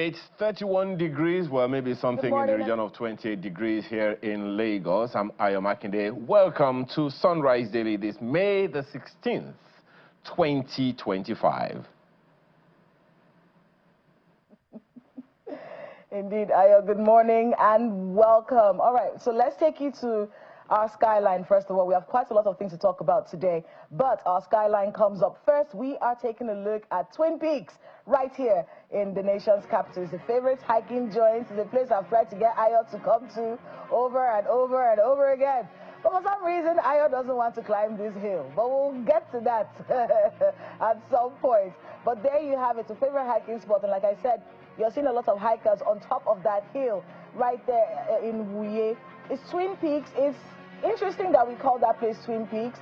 It's 31 degrees, well, maybe something in the region of 28 degrees here in Lagos. I'm Ayo Makinde. Welcome to Sunrise Daily this May the 16th, 2025. Indeed, Ayo, good morning and welcome. All right, so let's take you to our skyline. First of all, we have quite a lot of things to talk about today, but our skyline comes up first. We are taking a look at Twin Peaks right here in the nation's capital. It's a favorite hiking joint. It's a place I've tried to get Ayo to come to over and over and over again. But for some reason, Ayo doesn't want to climb this hill. But we'll get to that at some point. But there you have it, a favorite hiking spot. And like I said, you're seeing a lot of hikers on top of that hill right there in Wuye. It's Twin Peaks. It's interesting that we call that place Twin Peaks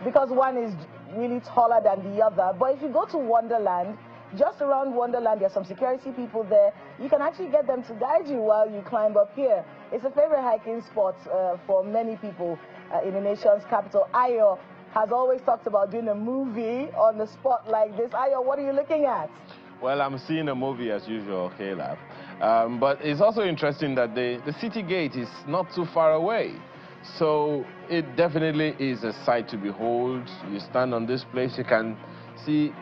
because one is really taller than the other. But if you go to Wonderland, just around Wonderland, there's some security people there. You can actually get them to guide you while you climb up here. It's a favorite hiking spot for many people in the nation's capital. Ayo has always talked about doing a movie on the spot like this. Ayo, what are you looking at? Well, I'm seeing a movie as usual, Caleb. But it's also interesting that the city gate is not too far away. So it definitely is a sight to behold. You stand on this place, you can see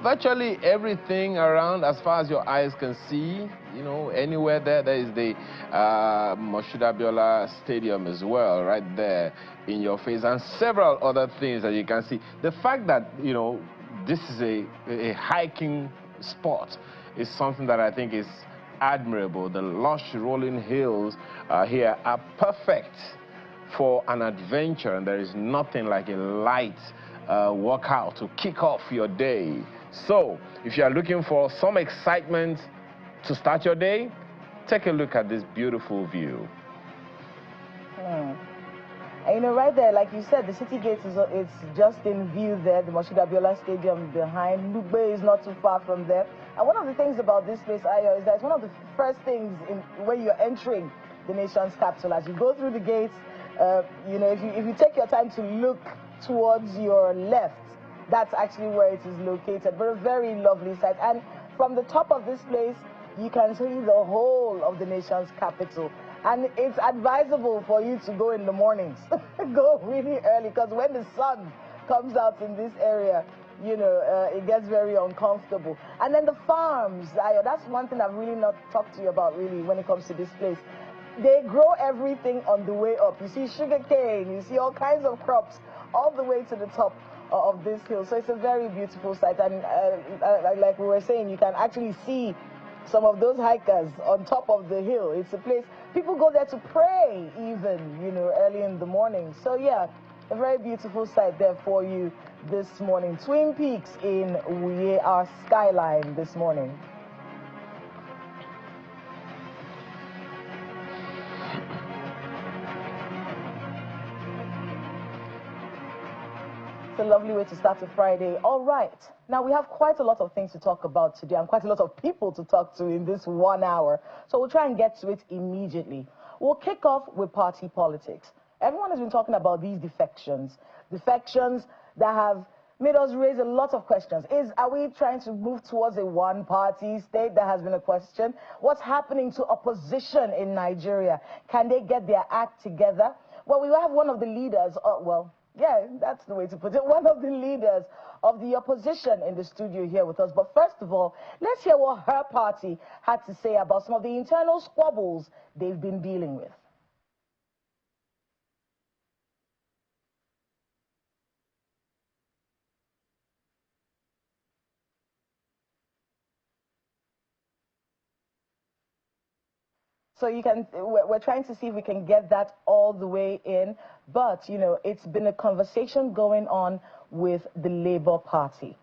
virtually everything around as far as your eyes can see. You know, anywhere there is the Moshood Abiola Stadium as well, right there in your face, and several other things that you can see. The fact that, you know, this is a hiking spot is something that I think is admirable. The lush rolling hills here are perfect for an adventure, and there is nothing like a light workout to kick off your day. So if you are looking for some excitement to start your day, take a look at this beautiful view. And you know, right there, like you said, the city gates it's just in view there. The Moshood Abiola Stadium behind. Lugbe is not too far from there. And one of the things about this place, Ayo, is that it's one of the first things when you're entering the nation's capital. As you go through the gates, you know, if you take your time to look towards your left, that's actually where it is located. But a very lovely sight. And from the top of this place, you can see the whole of the nation's capital. And it's advisable for you to go in the mornings. Go really early, because when the sun comes out in this area, you know, it gets very uncomfortable. And then the farms, Ayo, that's one thing I've really not talked to you about really when it comes to this place. They grow everything on the way up. You see sugar cane, you see all kinds of crops all the way to the top of this hill. So it's a very beautiful sight. And like we were saying, you can actually see some of those hikers on top of the hill. It's a place people go there to pray even, you know, early in the morning. So yeah, a very beautiful sight there for you this morning. Twin Peaks in Wuye, our skyline this morning. A lovely way to start a Friday. All right, now we have quite a lot of things to talk about today and quite a lot of people to talk to in this 1 hour, so we'll try and get to it immediately. We'll kick off with party politics. Everyone has been talking about these defections that have made us raise a lot of questions. Are we trying to move towards a one-party state? That has been a question. What's happening to opposition in Nigeria? Can they get their act together? Well, we have one of the leaders, yeah, that's the way to put it. One of the leaders of the opposition in the studio here with us. But first of all, let's hear what her party had to say about some of the internal squabbles they've been dealing with. So we're trying to see if we can get that all the way in. But, you know, it's been a conversation going on with the Labour Party.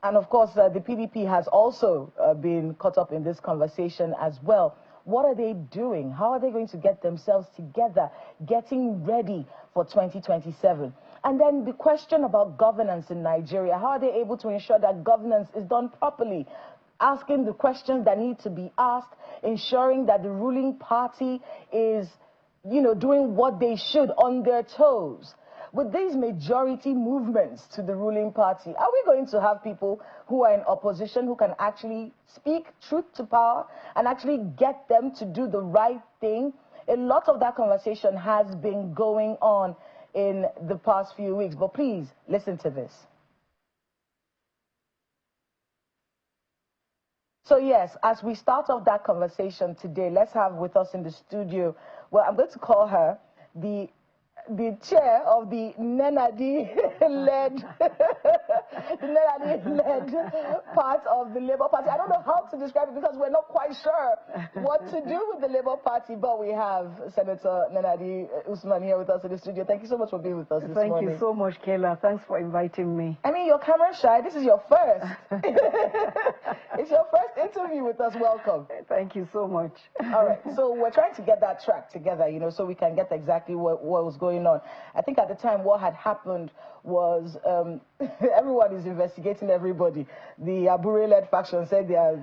And of course, the PDP has also been caught up in this conversation as well. What are they doing? How are they going to get themselves together, getting ready for 2027? And then the question about governance in Nigeria. How are they able to ensure that governance is done properly? Asking the questions that need to be asked, ensuring that the ruling party is, you know, doing what they should on their toes. with these majority movements to the ruling party, are we going to have people who are in opposition who can actually speak truth to power and actually get them to do the right thing? A lot of that conversation has been going on in the past few weeks, but please listen to this. So yes, as we start off that conversation today, let's have with us in the studio, well, I'm going to call her the chair of the Nenadi-led part of the Labour Party. I don't know how to describe it because we're not quite sure what to do with the Labour Party, but we have Senator Nenadi Usman here with us in the studio. Thank you so much for being with us this morning. Thank you so much, Kayla. Thanks for inviting me. I mean, you're camera shy. This is your first. It's your first interview with us. Welcome. Thank you so much. All right. So we're trying to get that track together, you know, so we can get exactly what was going on. I think at the time what had happened was everyone is investigating everybody. The Abure-led faction said they are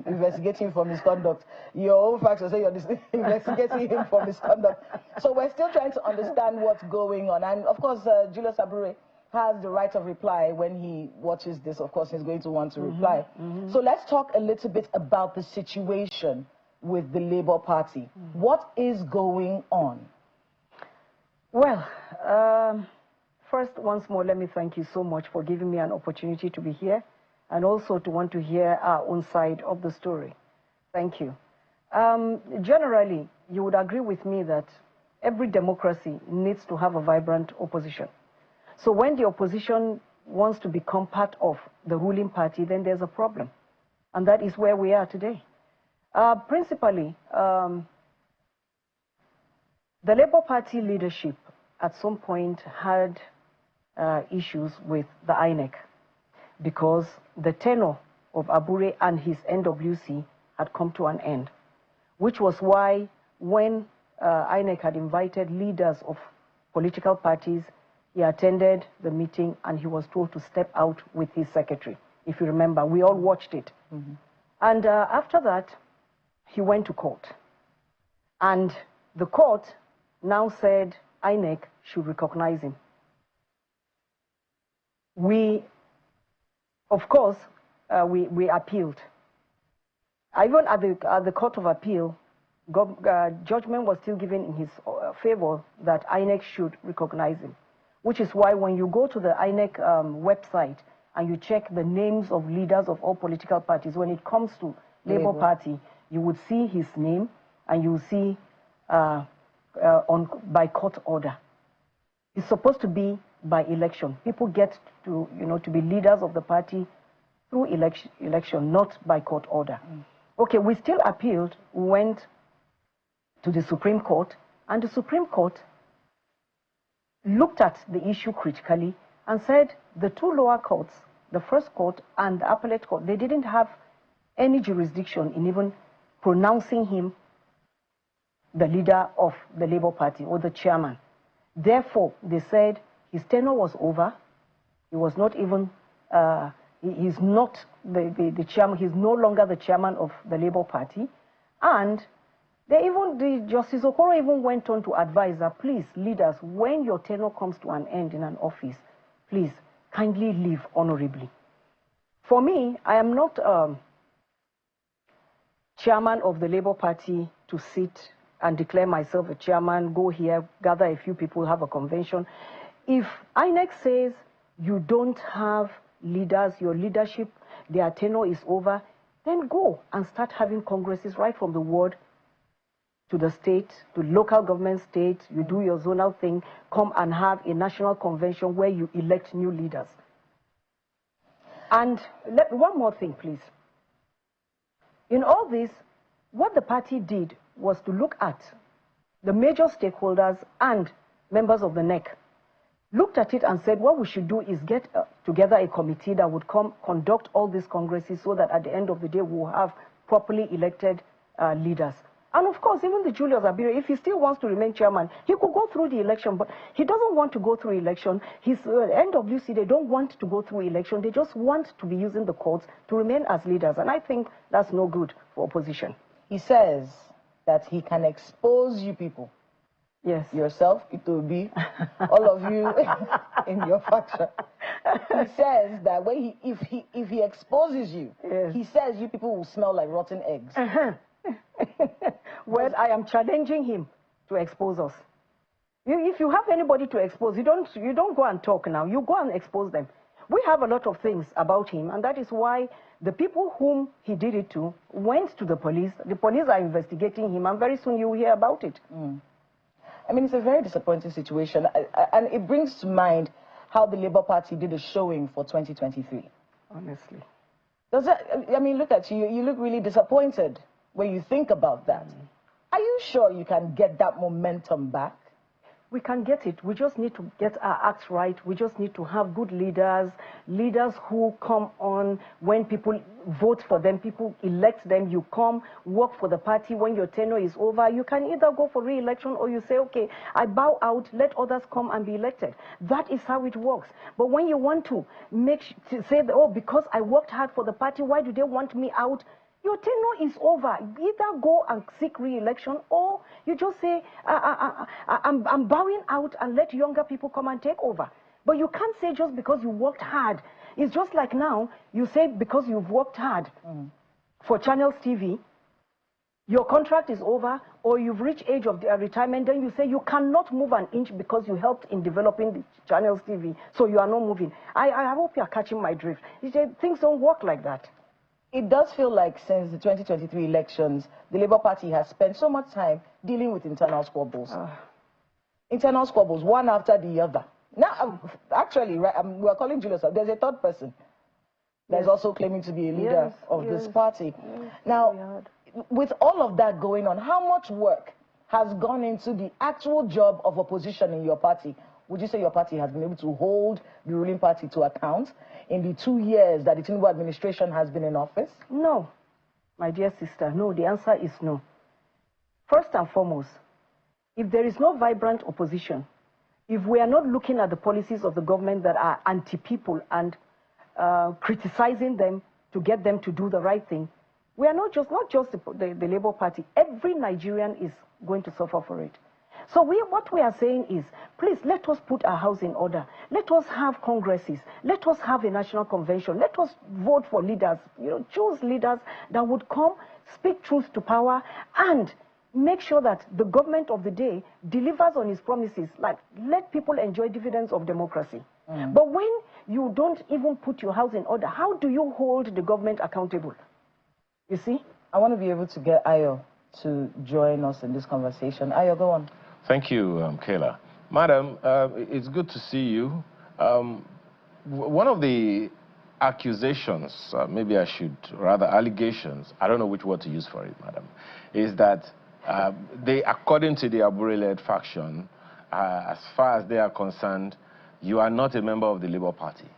investigating for misconduct. Your own faction said you're investigating him for misconduct. So we're still trying to understand what's going on. And of course, Julius Abure has the right of reply. When he watches this, of course, he's going to want to reply. So let's talk a little bit about the situation with the Labour Party. What is going on? Well, first, once more, let me thank you so much for giving me an opportunity to be here and also to want to hear our own side of the story. Thank you. Generally, you would agree with me that every democracy needs to have a vibrant opposition. So when the opposition wants to become part of the ruling party, then there's a problem. And that is where we are today. Principally, the Labour Party leadership at some point had issues with the INEC because the tenure of Abure and his NWC had come to an end, which was why when INEC had invited leaders of political parties, he attended the meeting and he was told to step out with his secretary. If you remember, we all watched it. And after that, he went to court. And the court now said INEC should recognize him. We, of course, we appealed. Even at the Court of Appeal, judgment was still given in his favor that INEC should recognize him, which is why when you go to the INEC website and you check the names of leaders of all political parties, when it comes to Labour Party, you would see his name and you will see by court order. It's supposed to be by election. People get to, to be leaders of the party through election, not by court order. Okay, we still appealed, went to the Supreme Court, and the Supreme Court looked at the issue critically and said the two lower courts, the first court and the appellate court, they didn't have any jurisdiction in even pronouncing him the leader of the Labour Party or the chairman. Therefore, they said his tenure was over. He was not even, he's not the chairman, he's no longer the chairman of the Labour Party. And the Justice Okoro even went on to advise that, please, leaders, when your tenure comes to an end in an office, please, kindly leave honorably. For me, I am not chairman of the Labour Party to sit and declare myself a chairman, go here, gather a few people, have a convention. If INEC says you don't have leaders, your leadership, their tenure is over, then go and start having congresses right from the ward to the state, to local government state, you do your zonal thing, come and have a national convention where you elect new leaders. And one more thing, please. In all this, what the party did was to look at the major stakeholders and members of the NEC, looked at it and said what we should do is get together a committee that would conduct all these congresses so that at the end of the day we'll have properly elected leaders. And of course, even the Julius Abure, if he still wants to remain chairman, he could go through the election, but he doesn't want to go through election. His NWC, they don't want to go through election. They just want to be using the courts to remain as leaders. And I think that's no good for opposition. He says that he can expose you people Yes. Yourself, it will be all of you in your faction. He says that when if he exposes you, yes. he says you people will smell like rotten eggs. Well, I am challenging him to expose us. If you have anybody to expose, you don't go and talk now. You go and expose them. We have a lot of things about him, and that is why the people whom he did it to went to the police. The police are investigating him, and very soon you will hear about it. I mean, it's a very disappointing situation, and it brings to mind how the Labour Party did a showing for 2023. Honestly. Does that, I mean, look at you. You look really disappointed when you think about that. Are you sure you can get that momentum back? We can get it. We just need to get our acts right. We just need to have good leaders, leaders who come on when people vote for them, people elect them. You come, work for the party. When your tenure is over, you can either go for re-election or you say, okay, I bow out, let others come and be elected. That is how it works. But when you want to say, oh, because I worked hard for the party, why do they want me out? Your tenure is over. Either go and seek re-election, or you just say, I'm bowing out and let younger people come and take over. But you can't say just because you worked hard. It's just like now, you say because you've worked hard for Channels TV, your contract is over, or you've reached age of retirement, then you say you cannot move an inch because you helped in developing the Channels TV, so you are not moving. I hope you are catching my drift. Things don't work like that. It does feel like since the 2023 elections, the Labour Party has spent so much time dealing with internal squabbles. Internal squabbles, one after the other. Now, actually, right, we're calling Julius up. There's a third person that's also claiming to be a leader of this party. Now, with all of that going on, how much work has gone into the actual job of opposition in your party? Would you say your party has been able to hold the ruling party to account in the 2 years that the Tinubu administration has been in office? No, my dear sister, no. The answer is no. First and foremost, if there is no vibrant opposition, if we are not looking at the policies of the government that are anti-people and criticizing them to get them to do the right thing, we are not just the Labour Party. Every Nigerian is going to suffer for it. So what we are saying is, please let us put our house in order. Let us have congresses. Let us have a national convention. Let us vote for leaders. Choose leaders that would come, speak truth to power, and make sure that the government of the day delivers on its promises. Like, let people enjoy dividends of democracy. But when you don't even put your house in order, how do you hold the government accountable? You see? I want to be able to get Ayo to join us in this conversation. Ayo, go on. Thank you, Kayla. Madam, it's good to see you. One of the accusations, maybe I should, rather allegations, I don't know which word to use for it, madam, is that according to the Abure-led faction, as far as they are concerned, you are not a member of the Labour Party.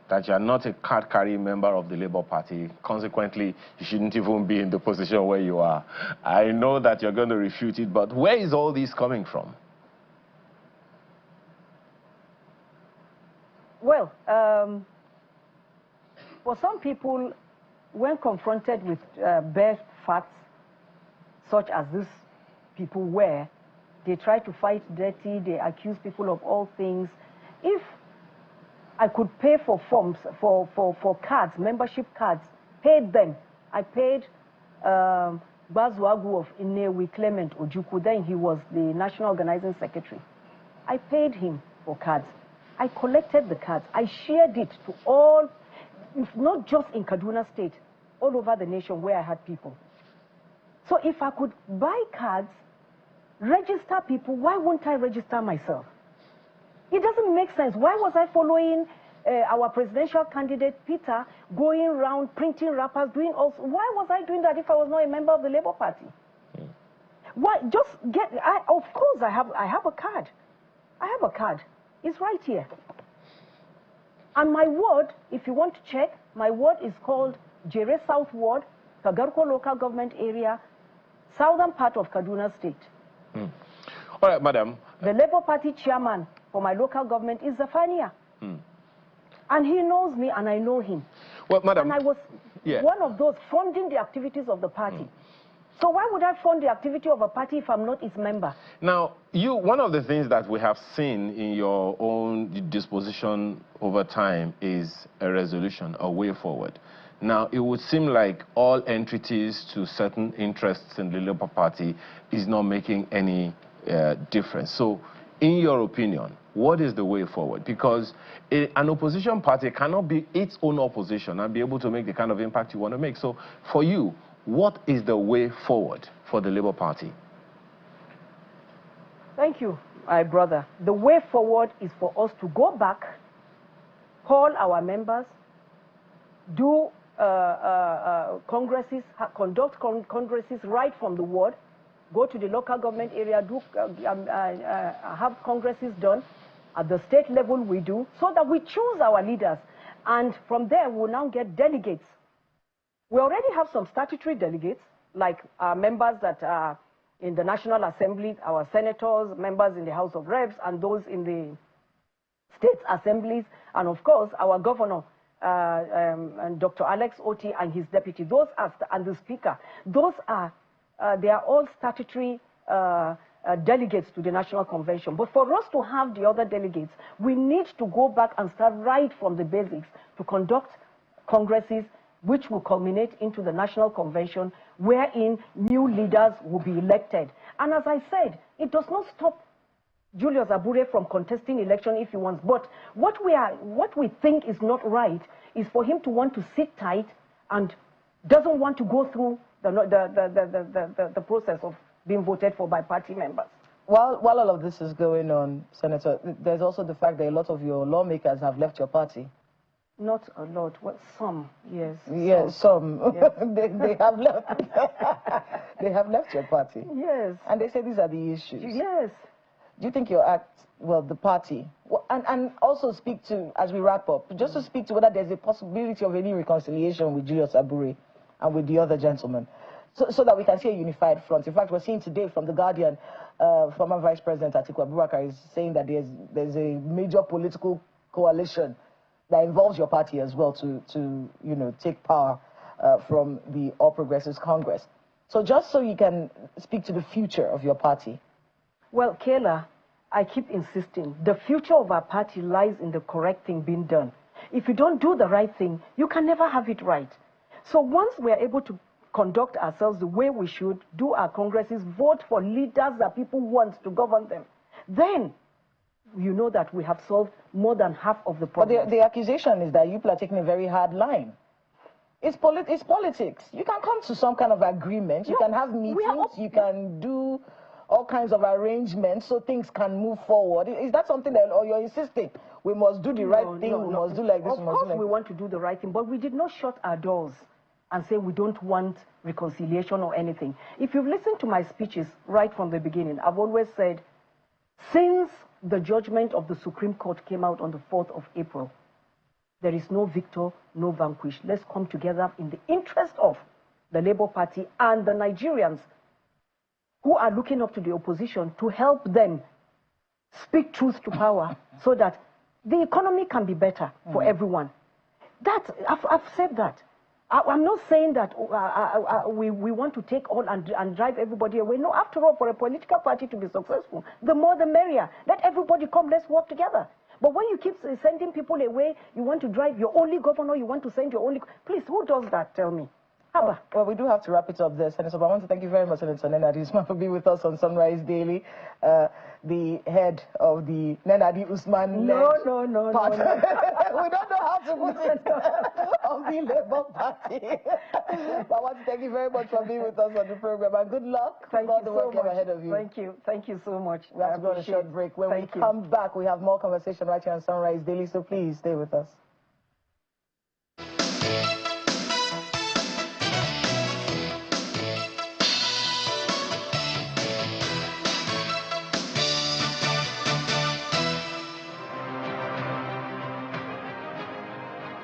That you are not a card-carrying member of the Labour Party. Consequently, you shouldn't even be in the position where you are. I know that you're going to refute it, but where is all this coming from? Well, for some people, when confronted with bare facts, such as these people were, they try to fight dirty, they accuse people of all things. If I could pay for forms, for cards, membership cards, paid them. I paid Bazuagu of Inewi, Clement Ojukwu, then he was the National Organizing Secretary. I paid him for cards. I collected the cards. I shared it to all, not just in Kaduna State, all over the nation where I had people. So if I could buy cards, register people, why won't I register myself? It doesn't make sense. Why was I following our presidential candidate, Peter, going around printing wrappers, doing all... Why was I doing that if I was not a member of the Labour Party? Why? Just get... of course, I have a card. I have a card. It's right here. And my ward, if you want to check, my ward is called Jere South Ward, Kagarko Local Government Area, southern part of Kaduna State. All right, madam. The Labour Party chairman for my local government is Zafania. And he knows me and I know him. Well, madam. And I was one of those funding the activities of the party. So why would I fund the activity of a party if I'm not its member? Now, one of the things that we have seen in your own disposition over time is a resolution, a way forward. Now, it would seem like all entities to certain interests in the Labour Party is not making any difference. So, in your opinion, what is the way forward? Because an opposition party cannot be its own opposition and be able to make the kind of impact you want to make. So, for you, what is the way forward for the Labour Party? Thank you, my brother. The way forward is for us to go back, call our members, do congresses, conduct congresses right from the ward, go to the local government area, have congresses done. At the state level we do, so that we choose our leaders. And from there, we'll now get delegates. We already have some statutory delegates, like our members that are in the National Assembly, our senators, members in the House of Reps, and those in the state assemblies, and of course, our governor, and Dr. Alex Oti and his deputy. Those are, and the speaker. Those are, they are all statutory delegates to the National Convention. But for us to have the other delegates, we need to go back and start right from the basics to conduct congresses which will culminate into the National Convention, wherein new leaders will be elected. And as I said, it does not stop Julius Abure from contesting election if he wants. But what we think is not right is for him to want to sit tight and doesn't want to go through the process of being voted for by party members. While all of this is going on, Senator, there's also the fact that a lot of your lawmakers have left your party. Not a lot, well, some, yes. Yes, some. Yes. they have left. They have left your party. Yes. And they say these are the issues. Yes. Do you think your the party, and also speak to, as we wrap up, just to speak to whether there's a possibility of any reconciliation with Julius Abure and with the other gentlemen, so that we can see a unified front. In fact, we're seeing today from The Guardian, former Vice President Atiku Abubakar is saying that there's a major political coalition that involves your party as well to take power from the All Progressives Congress. So just so you can speak to the future of your party. Well, Kayla, I keep insisting, the future of our party lies in the correct thing being done. If you don't do the right thing, you can never have it right. So once we are able to conduct ourselves the way we should, do our congresses, vote for leaders that people want to govern them, then you know that we have solved more than half of the problem. But the accusation is that you people are taking a very hard line. It's politics. You can come to some kind of agreement. You can have meetings. You can do all kinds of arrangements so things can move forward. Is that something that, or you're insisting we must do the right thing, we must do like this? Of course we want to do the right thing, but we did not shut our doors and say we don't want reconciliation or anything. If you've listened to my speeches right from the beginning, I've always said, since the judgment of the Supreme Court came out on the 4th of April, there is no victor, no vanquished. Let's come together in the interest of the Labour Party and the Nigerians who are looking up to the opposition to help them speak truth to power so that the economy can be better for everyone. I've said that. I'm not saying that we want to take all and drive everybody away. No, after all, for a political party to be successful, the more the merrier. Let everybody come, let's work together. But when you keep sending people away, you want to drive your only governor, you want to send your only... Please, who does that? Tell me. Well, we do have to wrap it up there, Senator. But I want to thank you very much, Senator Nenadi Usman, for being with us on Sunrise Daily. The head of the Nenadi Usman No. We don't know how to put it of the Labour Party. But I want to thank you very much for being with us on the program, and good luck with all the work ahead of you. Thank you so much. We have to go on a short break. When we come back, we have more conversation right here on Sunrise Daily, so please stay with us.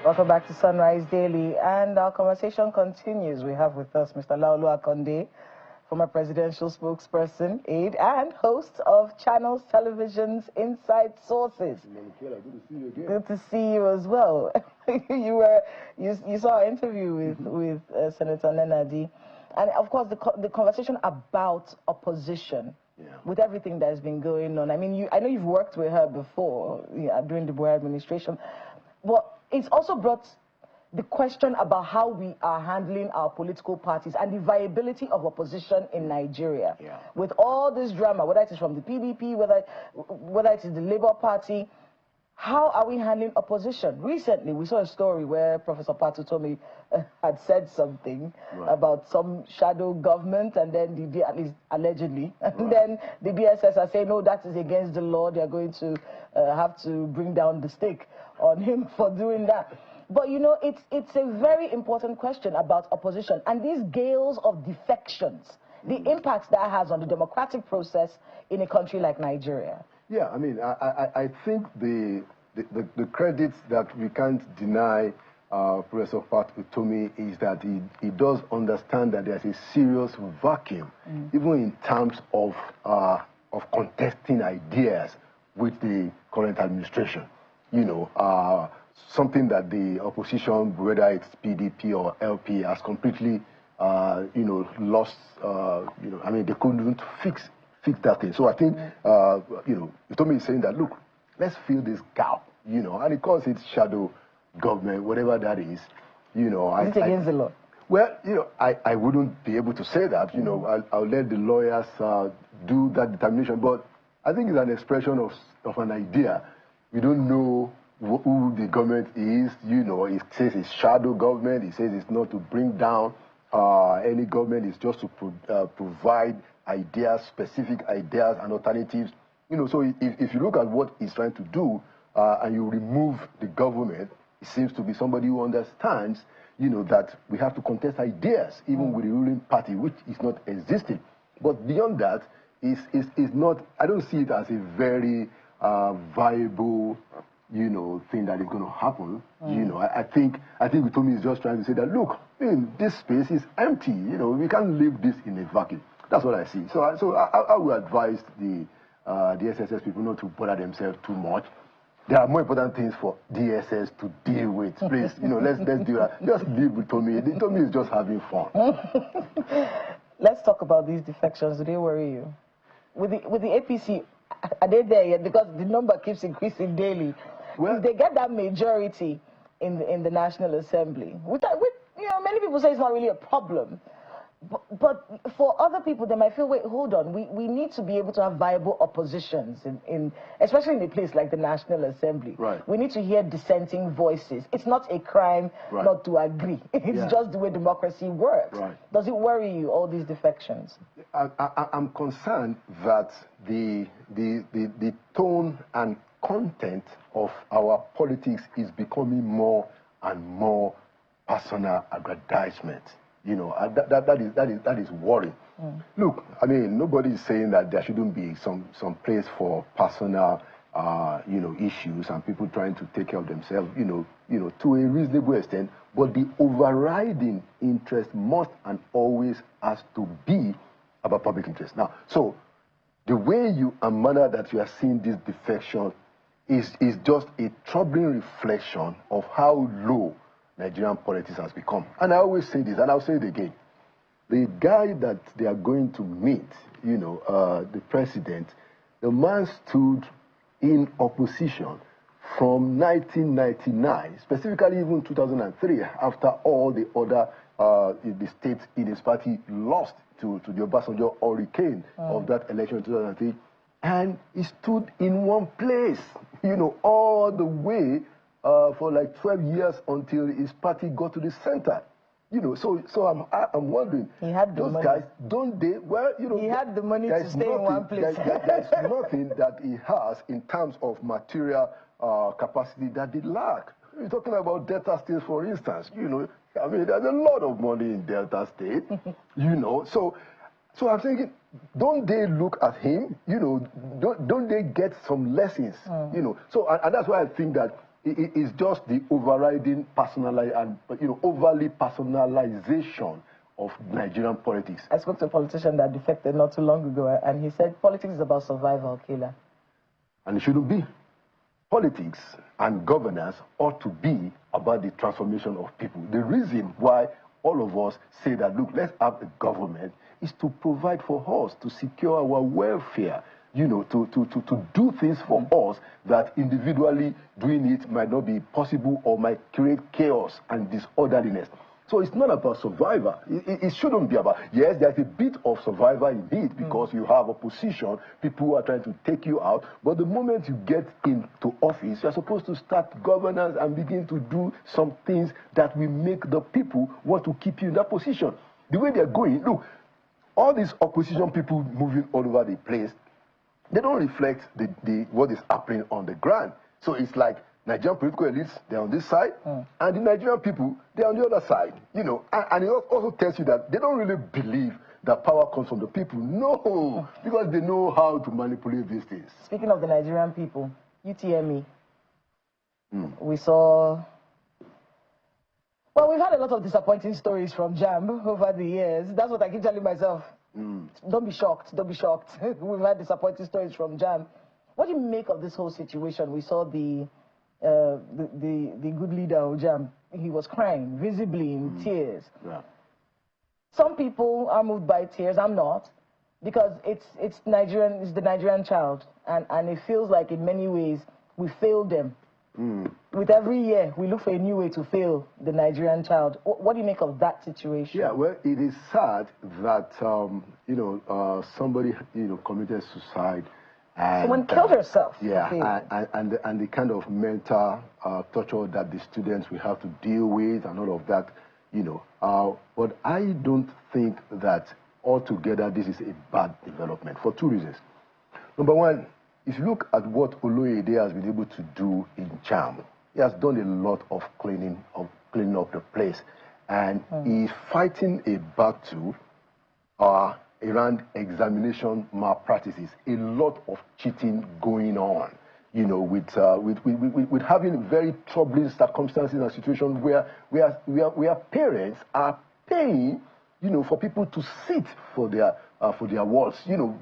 Welcome back to Sunrise Daily, and our conversation continues. We have with us Mr. Laolu Akonde, former presidential spokesperson, aide, and host of Channels Television's Inside Sources. Good to see you again. Good to see you as well. You saw an interview with Senator Nenadi, And of course, the conversation about opposition, with everything that has been going on. I mean, I know you've worked with her before, during the Brouhaha administration, but it's also brought the question about how we are handling our political parties and the viability of opposition in Nigeria. With all this drama, whether it is from the PDP, whether it is the Labour Party, how are we handling opposition? Recently, we saw a story where Professor Patu Tomi had said something about some shadow government, and then at least allegedly, and then the DSS are saying, no, that is against the law. They are going to have to bring down the stake on him for doing that. But, you know, it's a very important question about opposition and these gales of defections, the impacts that has on the democratic process in a country like Nigeria. Yeah, I mean, I think the credits that we can't deny Professor Pat Utomi is that he does understand that there's a serious vacuum, even in terms of contesting ideas with the current administration. You know, something that the opposition, whether it's PDP or LP, has completely, you know, lost. You know, I mean, they couldn't fix that thing. So I think, you know, Utomi is saying that, look, let's fill this gap, you know, and he calls it shadow government, whatever that is, you know. Is it against the law? Well, you know, I wouldn't be able to say that, you know. I'll let the lawyers do that determination, but I think it's an expression of an idea. We don't know who the government is, you know. It says it's shadow government. It says it's not to bring down any government. It's just to provide ideas, specific ideas and alternatives. You know, so if you look at what he's trying to do and you remove the government, it seems to be somebody who understands, you know, that we have to contest ideas, even with the ruling party, which is not existing. But beyond that, is not, I don't see it as a very viable, you know, thing that is going to happen. You know, I think Utomi is just trying to say that, look, this space is empty. You know, we can't leave this in a vacuum. That's what I see. So I would advise the SSS people not to bother themselves too much. There are more important things for DSS to deal with. Please, you know, let's do that. Just deal with Tommy. Tommy is just having fun. Let's talk about these defections. Do they worry you? With the APC, are they there yet? Because the number keeps increasing daily. Well, if they get that majority in the National Assembly, which you know, many people say it's not really a problem. But for other people, they might feel, wait, hold on, we need to be able to have viable oppositions, especially in a place like the National Assembly. Right. We need to hear dissenting voices. It's not a crime not to agree. It's just the way democracy works. Right. Does it worry you, all these defections? I'm concerned that the tone and content of our politics is becoming more and more personal aggrandizement. You know, that is worrying. Look, I mean, nobody is saying that there shouldn't be some place for personal, you know, issues and people trying to take care of themselves, you know, to a reasonable extent. But the overriding interest must and always has to be about public interest. Now, so the way and manner that you are seeing this defection is just a troubling reflection of how low Nigerian politics has become. And I always say this, and I'll say it again. The guy that they are going to meet, you know, the president, the man stood in opposition from 1999, specifically even 2003, after all the other the states in his party lost to the Obasanjo hurricane of that election in 2003. And he stood in one place, you know, all the way for like 12 years until his party got to the center. You know, so I'm wondering, he had the those money. guys, don't they, well, you know, he had the money to stay in one place. There's nothing that he has in terms of material capacity that they lack. We're talking about Delta State, for instance. You know, I mean, there's a lot of money in Delta State, you know, so I'm thinking, don't they look at him, you know, don't they get some lessons, you know? So, and that's why I think that it is just the overriding overly personalization of Nigerian politics. I spoke to a politician that defected not too long ago, and he said politics is about survival, killer. And it shouldn't be. Politics and governance ought to be about the transformation of people. The reason why all of us say that, look, let's have a government, is to provide for us, to secure our welfare, you know, to do things for us that individually doing it might not be possible or might create chaos and disorderliness. So it's not about survivor. It shouldn't be about, yes, there's a bit of survivor in it because you have opposition, people who are trying to take you out. But the moment you get into office, you're supposed to start governance and begin to do some things that will make the people want to keep you in that position. The way they're going, look, all these opposition people moving all over the place, they don't reflect what is happening on the ground. So it's like Nigerian political elites, they're on this side, and the Nigerian people, they're on the other side. You know, and it also tells you that they don't really believe that power comes from the people. No, because they know how to manipulate these things. Speaking of the Nigerian people, UTME, we saw... Well, we've had a lot of disappointing stories from JAMB over the years. That's what I keep telling myself. Don't be shocked, don't be shocked. We've had disappointing stories from JAMB. What do you make of this whole situation? We saw the good leader of JAMB. He was crying, visibly in tears. Yeah. Some people are moved by tears. I'm not, because it's Nigerian. It's the Nigerian child, and it feels like in many ways we failed them. With every year, we look for a new way to fail the Nigerian child. What do you make of that situation? Yeah, well, it is sad that somebody committed suicide. And, someone killed herself. Yeah, and the kind of mental torture that the students will have to deal with and all of that, you know. But I don't think that altogether this is a bad development for two reasons. Number one, if you look at what Oloyede has been able to do in JAMB, he has done a lot of cleaning up the place, and he's fighting a battle around examination malpractices, a lot of cheating going on, you know, with having very troubling circumstances and situations where parents are paying, you know, for people to sit for their wards. You know,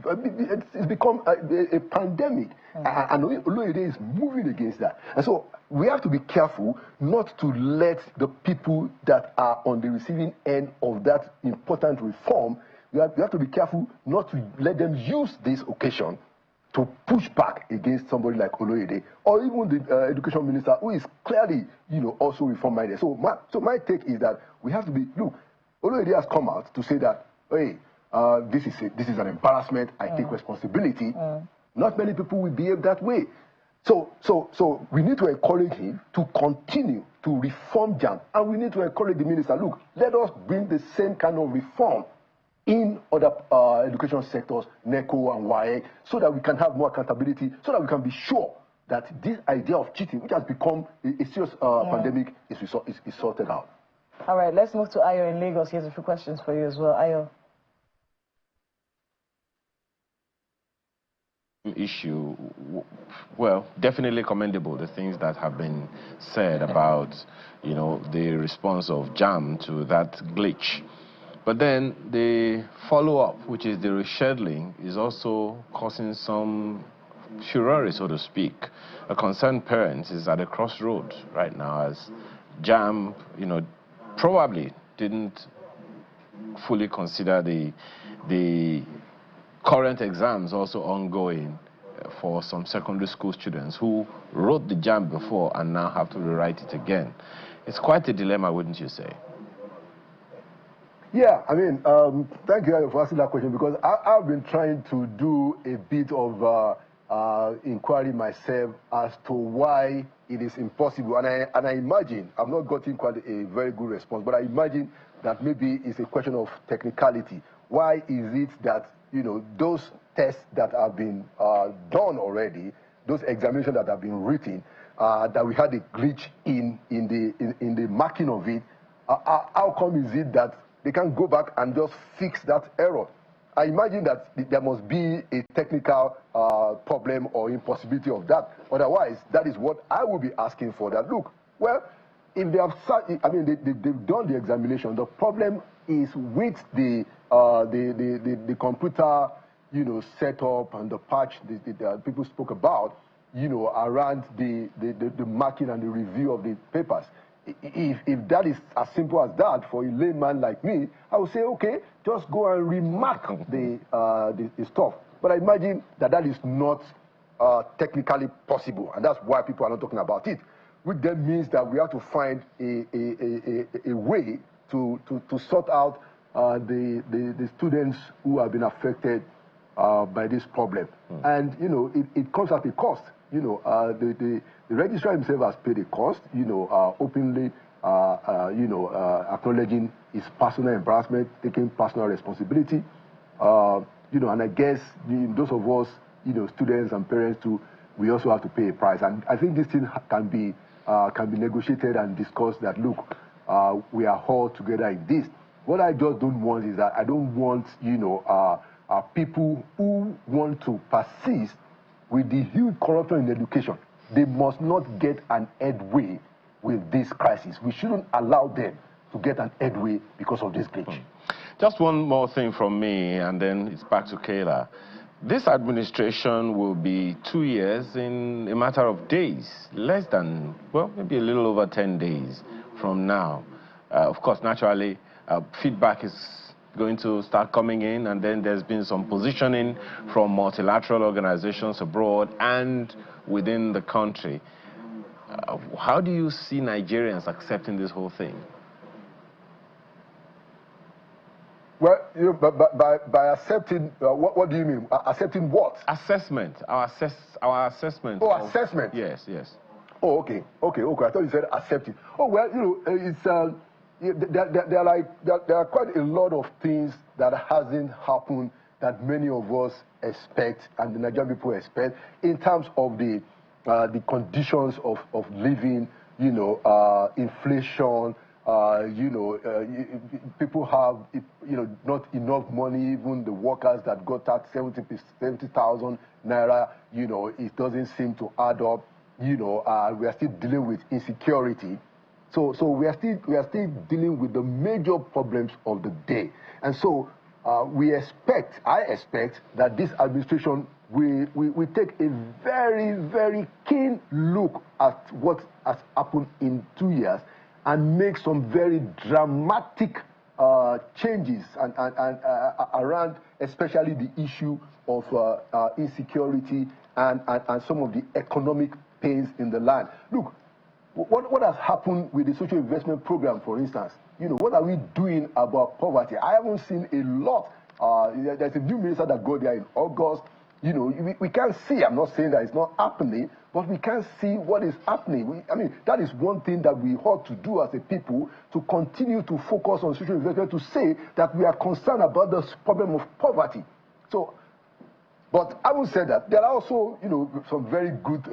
it's become a pandemic, and Oloyede is moving against that. And so we have to be careful not to let the people that are on the receiving end of that important reform, we have to be careful not to let them use this occasion to push back against somebody like Oloyede, or even the education minister, who is clearly, you know, also reform-minded. So my take is that we have to be, look, Oloyede has come out to say that, hey, this is an embarrassment, I take responsibility. Not many people will behave that way. So we need to encourage him to continue to reform JAMB, and we need to encourage the minister, look, let us bring the same kind of reform in other education sectors, NECO and WAEC, so that we can have more accountability, so that we can be sure that this idea of cheating, which has become a serious pandemic, is sorted out. All right, let's move to Ayo in Lagos. He has a few questions for you as well. Ayo. Issue, well, definitely commendable, the things that have been said about, you know, the response of JAMB to that glitch. But then the follow-up, which is the rescheduling, is also causing some furore, so to speak. A concerned parent is at a crossroad right now, as JAMB, you know, probably didn't fully consider the current exams also ongoing for some secondary school students who wrote the JAMB before and now have to rewrite it again. It's quite a dilemma, wouldn't you say? Yeah, I mean, thank you for asking that question, because I've been trying to do a bit of inquiry myself as to why it is impossible. And I imagine, I've not gotten quite a very good response, but I imagine that maybe it's a question of technicality. Why is it that, you know, those tests that have been done already, those examinations that have been written, that we had a glitch in the marking of it, how come is it that they can't go back and just fix that error? I imagine that there must be a technical problem or impossibility of that. Otherwise, that is what I will be asking for. That, look, well, if they have, I mean, they've done the examination. The problem is with the computer, you know, setup and the patch that people spoke about, you know, around the marking and the review of the papers. if that is as simple as that for a layman like me, I would say, okay, just go and remark the stuff. But I imagine that that is not technically possible, and that's why people are not talking about it, which then means that we have to find a way to sort out the students who have been affected by this problem. And, you know, it comes at a cost. You know, the registrar himself has paid a cost, you know, openly, acknowledging his personal embarrassment, taking personal responsibility. You know, and I guess those of us, you know, students and parents too, we also have to pay a price. And I think this thing can be negotiated and discussed that, look, we are all together in this. What I just don't want is that I don't want, you know, people who want to persist with the huge corruption in education. They must not get an headway with this crisis. We shouldn't allow them to get an headway because of this glitch. Just one more thing from me, and then it's back to Kayla. This administration will be 2 years in a matter of days, less than, well, maybe a little over 10 days from now. Of course, naturally, feedback is going to start coming in, and then there's been some positioning from multilateral organizations abroad and within the country. How do you see Nigerians accepting this whole thing? Well, you know, by accepting, what do you mean? Accepting what? Assessment. Our assessment. Oh, assessment. Yes, yes. Oh, okay. I thought you said accepting. Oh, well, you know, it's there are quite a lot of things that hasn't happened that many of us expect and the Nigerian people expect in terms of the conditions of living, you know, inflation. You know, people have, you know, not enough money. Even the workers that got that 70,000 naira, you know, it doesn't seem to add up. You know, we are still dealing with insecurity. So we are still dealing with the major problems of the day. And so I expect that this administration we take a very, very keen look at what has happened in 2 years and make some very dramatic changes and around especially the issue of insecurity and some of the economic pains in the land. Look, what has happened with the social investment program, for instance? You know, what are we doing about poverty? I haven't seen a lot. There's a new minister that got there in August. You know, we can't see, I'm not saying that it's not happening, but we can't see what is happening. I mean, that is one thing that we ought to do as a people, to continue to focus on social investment, to say that we are concerned about the problem of poverty. So, but I will say that there are also, you know, some very good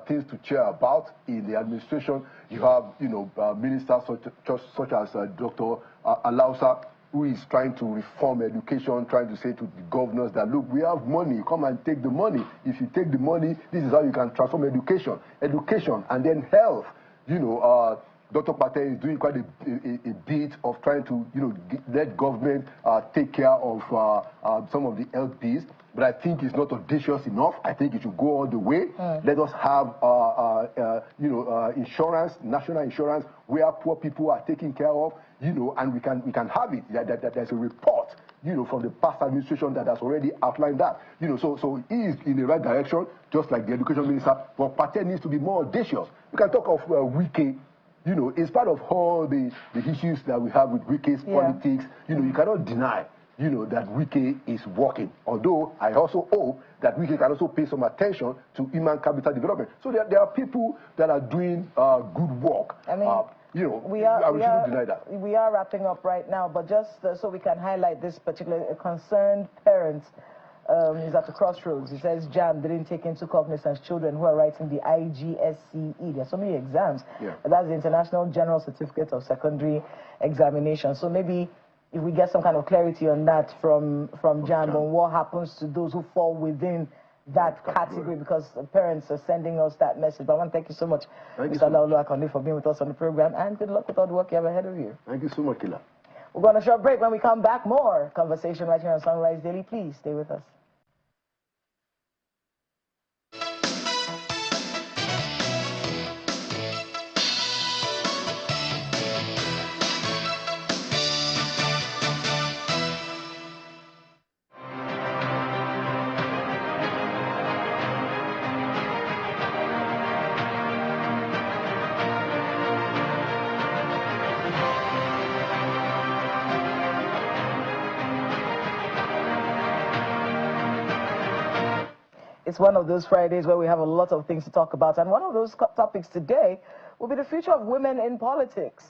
things to cheer about in the administration. You have, you know, ministers such as Dr. Alausa, who is trying to reform education, trying to say to the governors that, look, we have money, come and take the money. If you take the money, this is how you can transform education. And then health. You know, Dr. Patel is doing quite a bit of trying to, you know, let government take care of some of the health bills. But I think it's not audacious enough. I think it should go all the way. Let us have, you know, insurance, national insurance, where poor people are taken care of, you know, and we can have it. There's a report, you know, from the past administration that has already outlined that. You know, so he is in the right direction, just like the education minister. But Patel needs to be more audacious. We can talk of Wike. You know, in spite of all the issues that we have with Wike's politics, you know, you cannot deny, you know, that Wike is working. Although I also hope that Wike can also pay some attention to human capital development. So there are people that are doing good work. I mean, you know, we shouldn't deny that. We are wrapping up right now, but just so we can highlight this particular concerned parent is at the crossroads. It says JAM didn't take into cognizance children who are writing the IGSCE. There are so many exams. That's the International General Certificate of Secondary Examination. So maybe if we get some kind of clarity on that from JAM on what happens to those who fall within that category, because the parents are sending us that message. But I want to thank you so much, Mr. Laolu Akande, for being with us on the program, and good luck with all the work you have ahead of you. Thank you so much, Kila. We're going to a short break. When we come back, more conversation right here on Sunrise Daily. Please stay with us. It's one of those Fridays where we have a lot of things to talk about. And one of those topics today will be the future of women in politics.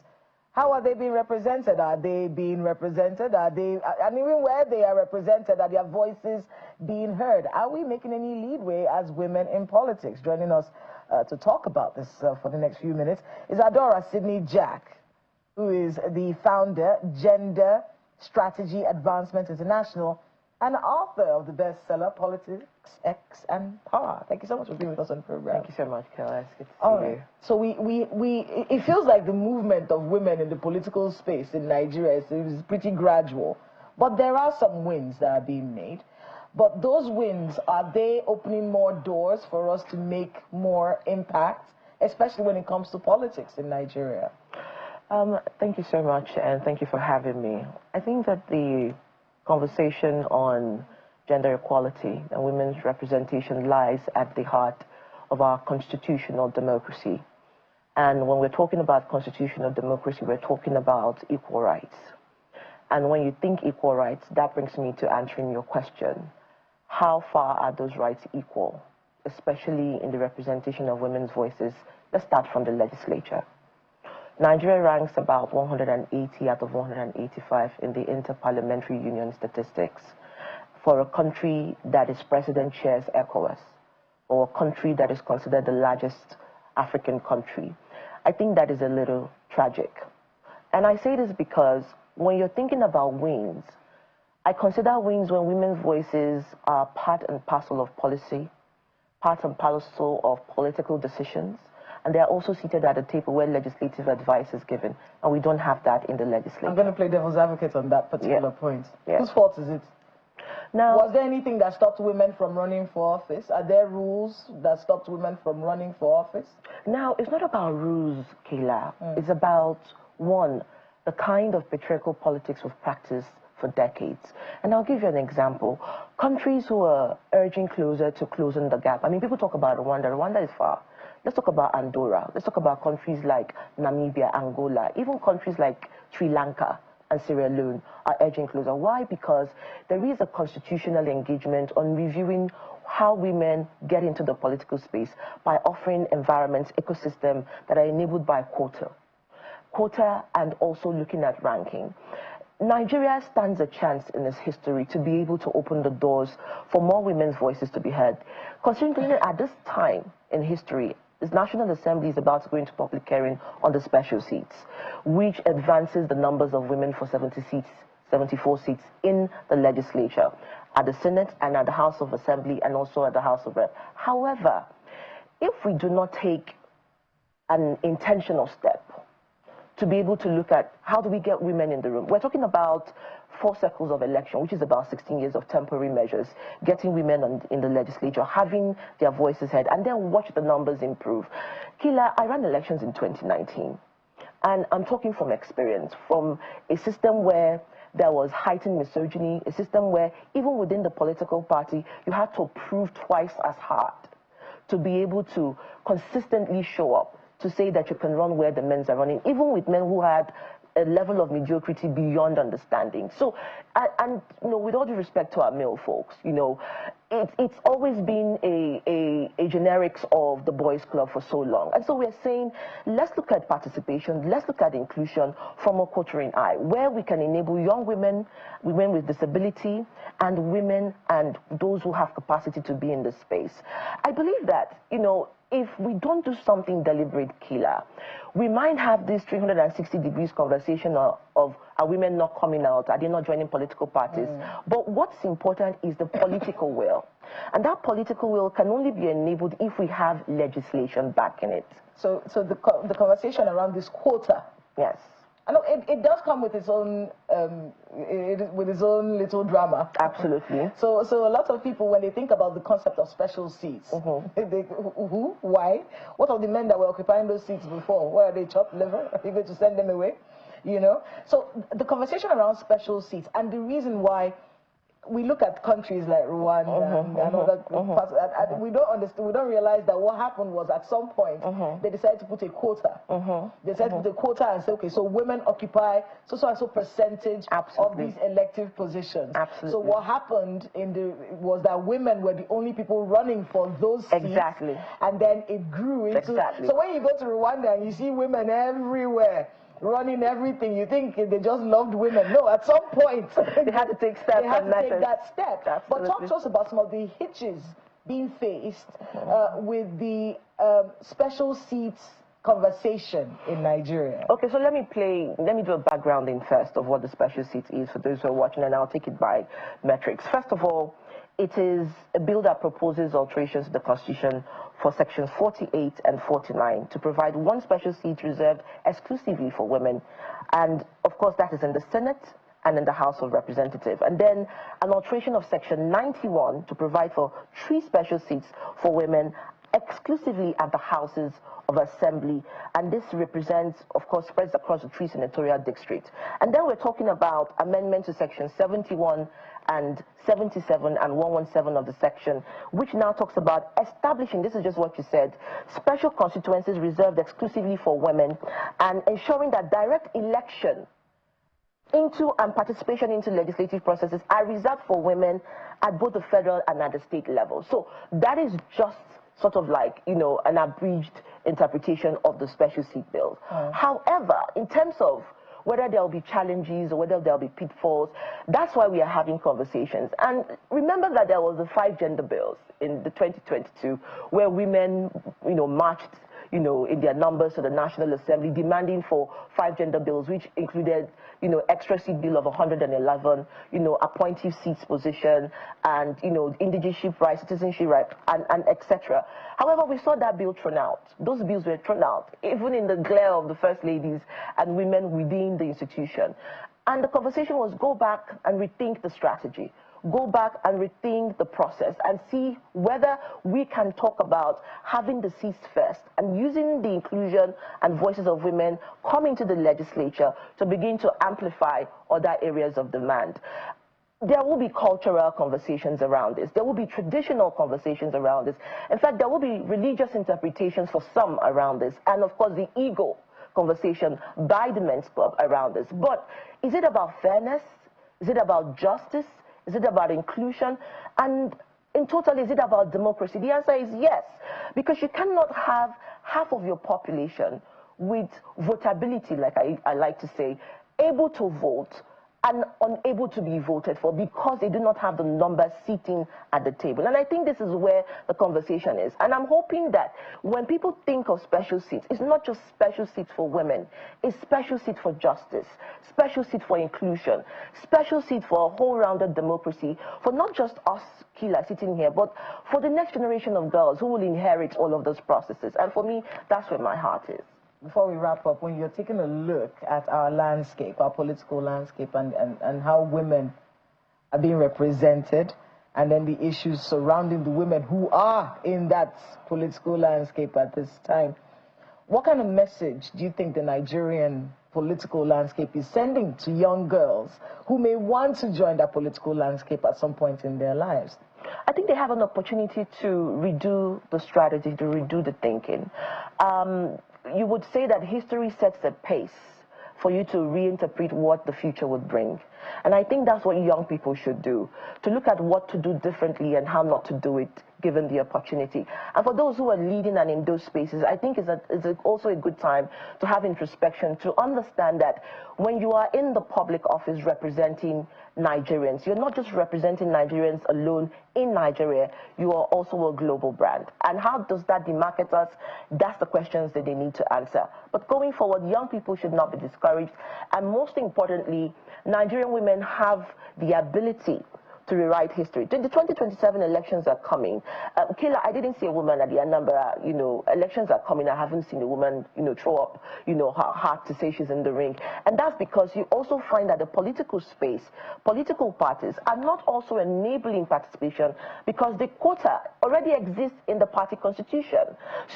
How are they being represented? Are they being represented? And even where they are represented, are their voices being heard? Are we making any leadway as women in politics? Joining us to talk about this for the next few minutes is Adora Sydney Jack, who is the founder, Gender Strategy Advancement International, and author of the bestseller, Politics, X, and Power. Thank you so much for being with us on the program. Thank you so much, Kayla. It's good to see you. So it feels like the movement of women in the political space in Nigeria is pretty gradual. But there are some wins that are being made. But those wins, are they opening more doors for us to make more impact, especially when it comes to politics in Nigeria? Thank you so much, and thank you for having me. I think that the conversation on gender equality and women's representation lies at the heart of our constitutional democracy. And when we're talking about constitutional democracy, we're talking about equal rights. And when you think equal rights, that brings me to answering your question. How far are those rights equal, especially in the representation of women's voices? Let's start from the legislature. Nigeria ranks about 180 out of 185 in the Inter-Parliamentary Union statistics for a country that its president chairs ECOWAS, or a country that is considered the largest African country. I think that is a little tragic. And I say this because when you're thinking about wins, I consider wins when women's voices are part and parcel of policy, part and parcel of political decisions, and they are also seated at a table where legislative advice is given, and we don't have that in the legislature. I'm going to play devil's advocate on that particular point. Yeah. Whose fault is it? Now, was there anything that stopped women from running for office? Are there rules that stopped women from running for office? Now, it's not about rules, Kayla. It's about, one, the kind of patriarchal politics we've practiced for decades. And I'll give you an example. Countries who are urging closer to closing the gap. I mean, people talk about Rwanda. Rwanda is far. Let's talk about Andorra. Let's talk about countries like Namibia, Angola, even countries like Sri Lanka and Sierra Leone are urging closer. Why? Because there is a constitutional engagement on reviewing how women get into the political space by offering environments, ecosystems that are enabled by quota, and also looking at ranking. Nigeria stands a chance in its history to be able to open the doors for more women's voices to be heard. Considering at this time in history, the National Assembly is about to go into public hearing on the special seats, which advances the numbers of women for 74 seats in the legislature, at the Senate and at the House of Assembly and also at the House of Rep. However, if we do not take an intentional step to be able to look at how do we get women in the room, we're talking about 4 cycles of election, which is about 16 years of temporary measures, getting women in the legislature, having their voices heard, and then watch the numbers improve. Kila, I ran elections in 2019, and I'm talking from experience, from a system where there was heightened misogyny, a system where even within the political party, you had to prove twice as hard to be able to consistently show up, to say that you can run where the men are running, even with men who had a level of mediocrity beyond understanding. So, and you know, with all due respect to our male folks, you know, it's always been a generics of the boys' club for so long. And so we're saying, let's look at participation, let's look at inclusion from a quatrain eye, where we can enable young women, women with disability, and women and those who have capacity to be in this space. I believe that, you know, if we don't do something deliberate, Killer, we might have this 360 degrees conversation of are women not coming out, are they not joining political parties? But what's important is the political will. And that political will can only be enabled if we have legislation backing it. So the conversation around this quota, yes, I know it does come with its own little drama. Absolutely. So a lot of people, when they think about the concept of special seats, they who, why? What of the men that were occupying those seats before? Where are they, chopped liver? Are you going to send them away? You know. So the conversation around special seats and the reason why we look at countries like Rwanda and other parts, and we don't understand, we don't realize that what happened was at some point they decided to put a quota. They decided to put a quota and say, okay, so women occupy so and so percentage of these elective positions. So what happened was that women were the only people running for those seats. And then it grew into. So when you go to Rwanda and you see women everywhere, running everything, you think they just loved women. No, at some point they had to take steps. They had to take that step. But talk to us about some of the hitches being faced with the special seats conversation in Nigeria. Okay, so let me do a backgrounding first of what the special seat is for those who are watching, and I'll take it by metrics. First of all, it is a bill that proposes alterations to the Constitution for sections 48 and 49 to provide one special seat reserved exclusively for women. And of course, that is in the Senate and in the House of Representatives. And then an alteration of section 91 to provide for 3 special seats for women exclusively at the Houses of Assembly. And this represents, of course, spreads across the 3 senatorial districts. And then we're talking about amendments to section 71 and 77 and 117 of the section, which now talks about establishing, this is just what you said, special constituencies reserved exclusively for women, and ensuring that direct election into and participation into legislative processes are reserved for women at both the federal and at the state level. So that is just sort of like, you know, an abridged interpretation of the special seat bill. However, in terms of whether there will be challenges or whether there will be pitfalls, that's why we are having conversations. And remember that there was the 5 gender bills in the 2022 where women, you know, marched, you know, in their numbers to the National Assembly demanding for 5 gender bills, which included, you know, extra seat bill of 111, you know, appointive seats position, and, you know, indigenship rights, citizenship rights, and etc. However, we saw that bill thrown out. Those bills were thrown out, even in the glare of the first ladies and women within the institution. And the conversation was go back and rethink the strategy. Go back and rethink the process and see whether we can talk about having the seats first and using the inclusion and voices of women coming to the legislature to begin to amplify other areas of demand. There will be cultural conversations around this. There will be traditional conversations around this. In fact, there will be religious interpretations for some around this. And of course, the ego conversation by the men's club around this. But is it about fairness? Is it about justice? Is it about inclusion? And in total, is it about democracy? The answer is yes, because you cannot have half of your population with votability, like I like to say, able to vote and unable to be voted for because they do not have the numbers sitting at the table. And I think this is where the conversation is. And I'm hoping that when people think of special seats, it's not just special seats for women, it's special seats for justice, special seats for inclusion, special seats for a whole-rounded democracy, for not just us, Kila, sitting here, but for the next generation of girls who will inherit all of those processes. And for me, that's where my heart is. Before we wrap up, when you're taking a look at our landscape, our political landscape, and how women are being represented, and then the issues surrounding the women who are in that political landscape at this time, what kind of message do you think the Nigerian political landscape is sending to young girls who may want to join that political landscape at some point in their lives? I think they have an opportunity to redo the strategy, to redo the thinking. You would say that history sets the pace for you to reinterpret what the future would bring. And I think that's what young people should do, to look at what to do differently and how not to do it given the opportunity. And for those who are leading and in those spaces, I think it's also a good time to have introspection, to understand that when you are in the public office representing Nigerians, you're not just representing Nigerians alone in Nigeria, you are also a global brand. And how does that demarcate us? That's the questions that they need to answer. But going forward, young people should not be discouraged. And most importantly, Nigerian women have the ability to rewrite history. The 2027 elections are coming. Kayla, I didn't see a woman at the Anambra, you know, elections are coming. I haven't seen a woman, you know, throw up, you know, her heart to say she's in the ring. And that's because you also find that the political space, political parties are not also enabling participation because the quota already exists in the party constitution.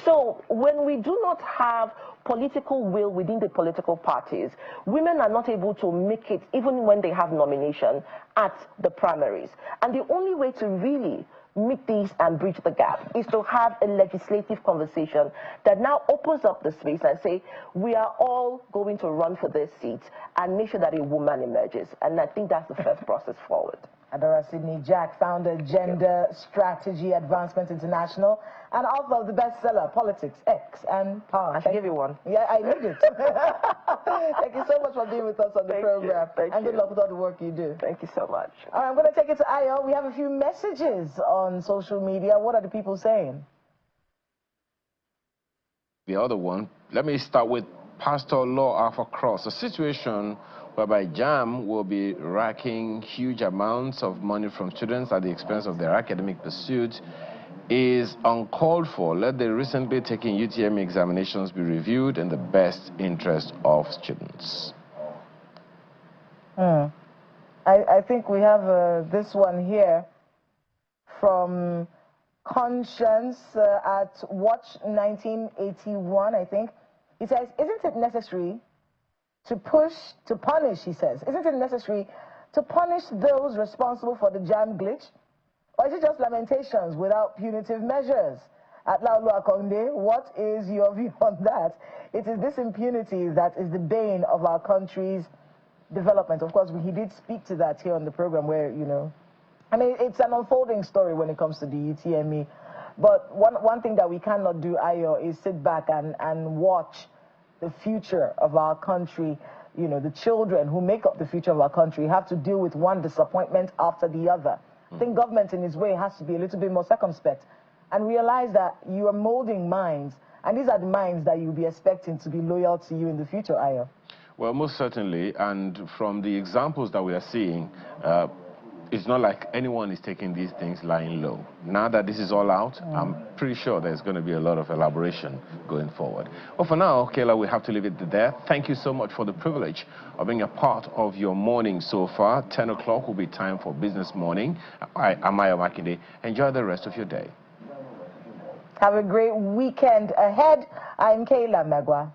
So when we do not have political will within the political parties, women are not able to make it even when they have nomination at the primaries. And the only way to really meet these and bridge the gap is to have a legislative conversation that now opens up the space and say, we are all going to run for this seat and make sure that a woman emerges. And I think that's the first process forward. Adora Sydney Jack, founder Gender Strategy Advancement International and author of the bestseller Politics, X and Power. I should give you one. Yeah, I need it. Thank you so much for being with us on the program. And good luck with all the work you do. Thank you so much. All right, I'm going to take it to Ayo. We have a few messages on social media. What are the people saying? The other one, let me start with Pastor Law Alpha Cross. A situation whereby JAM will be racking huge amounts of money from students at the expense of their academic pursuit is uncalled for. Let the recently taken UTME examinations be reviewed in the best interest of students. I think we have this one here from Conscience at Watch 1981, I think. He says, isn't it necessary to punish, he says, isn't it necessary to punish those responsible for the JAM glitch? Or is it just lamentations without punitive measures? At Laulu Akonde, what is your view on that? It is this impunity that is the bane of our country's development. Of course, he did speak to that here on the program where, you know, I mean, it's an unfolding story when it comes to the UTME. But one thing that we cannot do, Ayo, is sit back and watch the future of our country. You know, the children who make up the future of our country have to deal with one disappointment after the other. I think government in its way has to be a little bit more circumspect and realize that you are molding minds, and these are the minds that you'll be expecting to be loyal to you in the future, Ayo. Well, most certainly, and from the examples that we are seeing, it's not like anyone is taking these things lying low. Now that this is all out, I'm pretty sure there's going to be a lot of elaboration going forward. Well, for now, Kayla, we have to leave it there. Thank you so much for the privilege of being a part of your morning so far. 10 o'clock will be time for Business Morning. I'm Ayo Makinde. Enjoy the rest of your day. Have a great weekend ahead. I'm Kayla Megwa.